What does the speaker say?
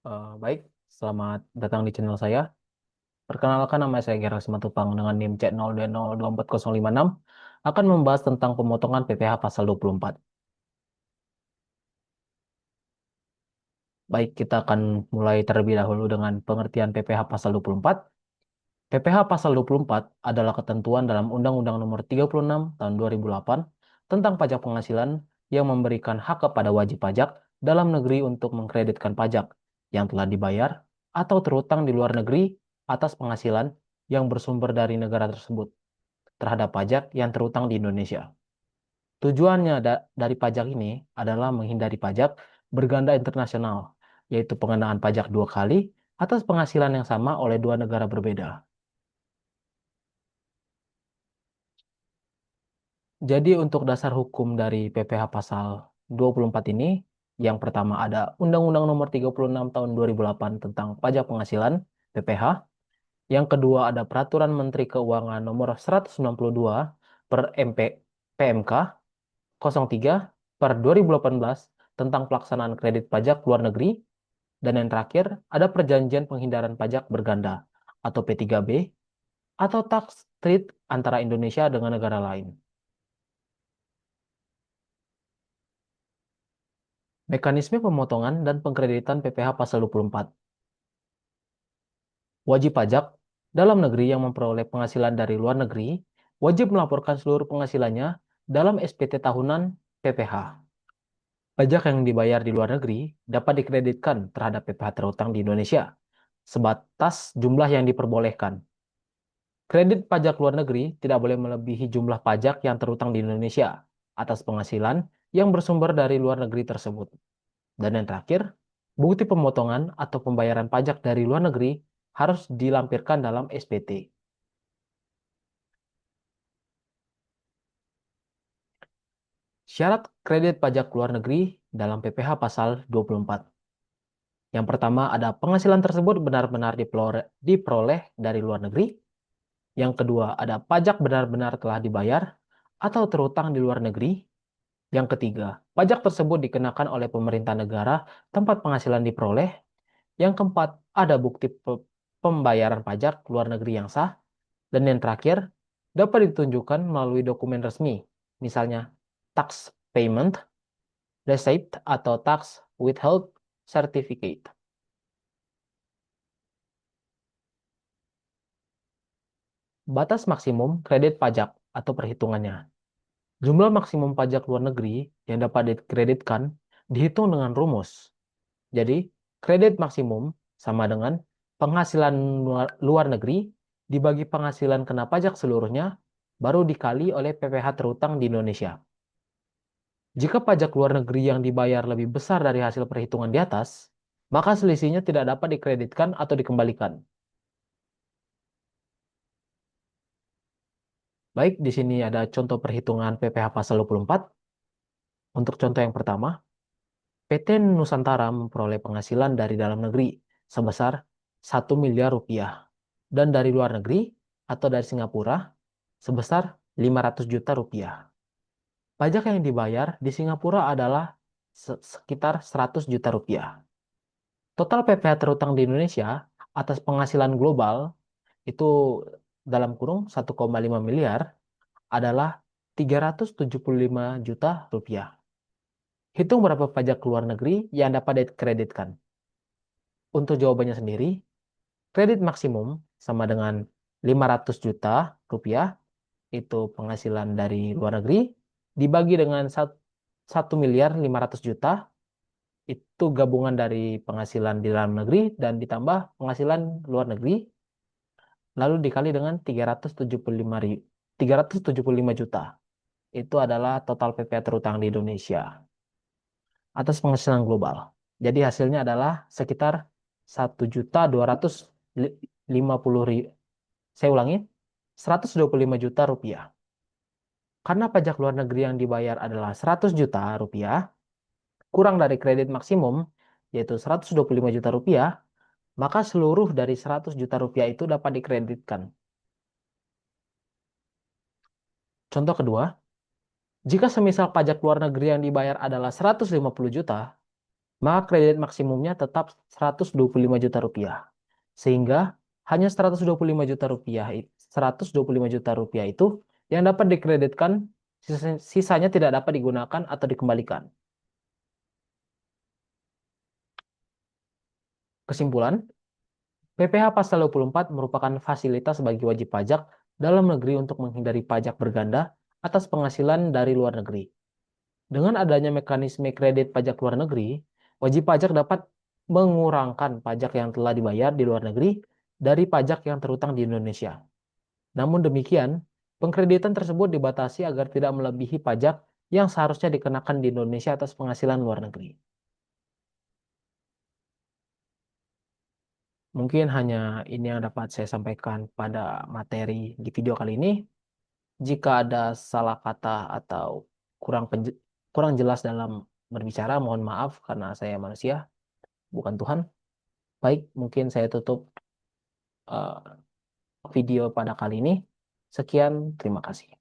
Baik, selamat datang di channel saya. Perkenalkan, nama saya Gerald Simatupang dengan NIM C02024056 akan membahas tentang pemotongan PPh pasal 24. Baik, kita akan mulai terlebih dahulu dengan pengertian PPh pasal 24. PPh pasal 24 adalah ketentuan dalam Undang-Undang Nomor 36 Tahun 2008 tentang pajak penghasilan yang memberikan hak kepada wajib pajak dalam negeri untuk mengkreditkan pajak yang telah dibayar atau terutang di luar negeri atas penghasilan yang bersumber dari negara tersebut terhadap pajak yang terutang di Indonesia. Tujuannya dari pajak ini adalah menghindari pajak berganda internasional, yaitu pengenaan pajak dua kali atas penghasilan yang sama oleh dua negara berbeda. Jadi untuk dasar hukum dari PPh pasal 24 ini, yang pertama ada Undang-Undang Nomor 36 Tahun 2008 tentang Pajak Penghasilan, PPh. Yang kedua ada Peraturan Menteri Keuangan Nomor 192 per PMK 03 per 2018 tentang pelaksanaan kredit pajak luar negeri. Dan yang terakhir ada Perjanjian Penghindaran Pajak Berganda atau P3B atau tax treat antara Indonesia dengan negara lain. Mekanisme pemotongan dan pengkreditan PPh pasal 24. Wajib pajak dalam negeri yang memperoleh penghasilan dari luar negeri wajib melaporkan seluruh penghasilannya dalam SPT tahunan PPh. Pajak yang dibayar di luar negeri dapat dikreditkan terhadap PPh terutang di Indonesia sebatas jumlah yang diperbolehkan. Kredit pajak luar negeri tidak boleh melebihi jumlah pajak yang terutang di Indonesia atas penghasilan yang bersumber dari luar negeri tersebut. Dan yang terakhir, bukti pemotongan atau pembayaran pajak dari luar negeri harus dilampirkan dalam SPT. Syarat kredit pajak luar negeri dalam PPh pasal 24. Yang pertama ada penghasilan tersebut benar-benar diperoleh dari luar negeri. Yang kedua ada pajak benar-benar telah dibayar atau terutang di luar negeri. Yang ketiga, pajak tersebut dikenakan oleh pemerintah negara tempat penghasilan diperoleh. Yang keempat, ada bukti pembayaran pajak luar negeri yang sah. Dan yang terakhir, dapat ditunjukkan melalui dokumen resmi, misalnya tax payment, receipt, atau tax withheld certificate. Batas maksimum kredit pajak atau perhitungannya. Jumlah maksimum pajak luar negeri yang dapat dikreditkan dihitung dengan rumus. Jadi, kredit maksimum sama dengan penghasilan luar negeri dibagi penghasilan kena pajak seluruhnya, baru dikali oleh PPh terutang di Indonesia. Jika pajak luar negeri yang dibayar lebih besar dari hasil perhitungan di atas, maka selisihnya tidak dapat dikreditkan atau dikembalikan. Baik, di sini ada contoh perhitungan PPh pasal 24. Untuk contoh yang pertama, PT Nusantara memperoleh penghasilan dari dalam negeri sebesar 1 miliar rupiah dan dari luar negeri atau dari Singapura sebesar 500 juta rupiah. Pajak yang dibayar di Singapura adalah sekitar 100 juta rupiah. Total PPh terutang di Indonesia atas penghasilan global itu dalam kurung 1,5 miliar adalah 375 juta rupiah. Hitung berapa pajak luar negeri yang dapat dikreditkan. Untuk jawabannya sendiri, kredit maksimum sama dengan 500 juta rupiah, itu penghasilan dari luar negeri, dibagi dengan 1 miliar 500 juta, itu gabungan dari penghasilan di dalam negeri dan ditambah penghasilan luar negeri, lalu dikali dengan 375 juta. Itu adalah total PPh terutang di Indonesia atas penghasilan global. Jadi hasilnya adalah sekitar 1.250.000. Saya ulangi, 125 juta rupiah. Karena pajak luar negeri yang dibayar adalah 100 juta rupiah, kurang dari kredit maksimum, yaitu 125 juta rupiah, maka seluruh dari 100 juta rupiah itu dapat dikreditkan. Contoh kedua, jika semisal pajak luar negeri yang dibayar adalah 150 juta, maka kredit maksimumnya tetap 125 juta rupiah. Sehingga hanya 125 juta rupiah, 125 juta rupiah itu yang dapat dikreditkan, sisanya tidak dapat digunakan atau dikembalikan. Kesimpulan, PPh Pasal 24 merupakan fasilitas bagi wajib pajak dalam negeri untuk menghindari pajak berganda atas penghasilan dari luar negeri. Dengan adanya mekanisme kredit pajak luar negeri, wajib pajak dapat mengurangkan pajak yang telah dibayar di luar negeri dari pajak yang terutang di Indonesia. Namun demikian, pengkreditan tersebut dibatasi agar tidak melebihi pajak yang seharusnya dikenakan di Indonesia atas penghasilan luar negeri. Mungkin hanya ini yang dapat saya sampaikan pada materi di video kali ini. Jika ada salah kata atau kurang jelas dalam berbicara, mohon maaf karena saya manusia, bukan Tuhan. Baik, mungkin saya tutup video pada kali ini. Sekian, terima kasih.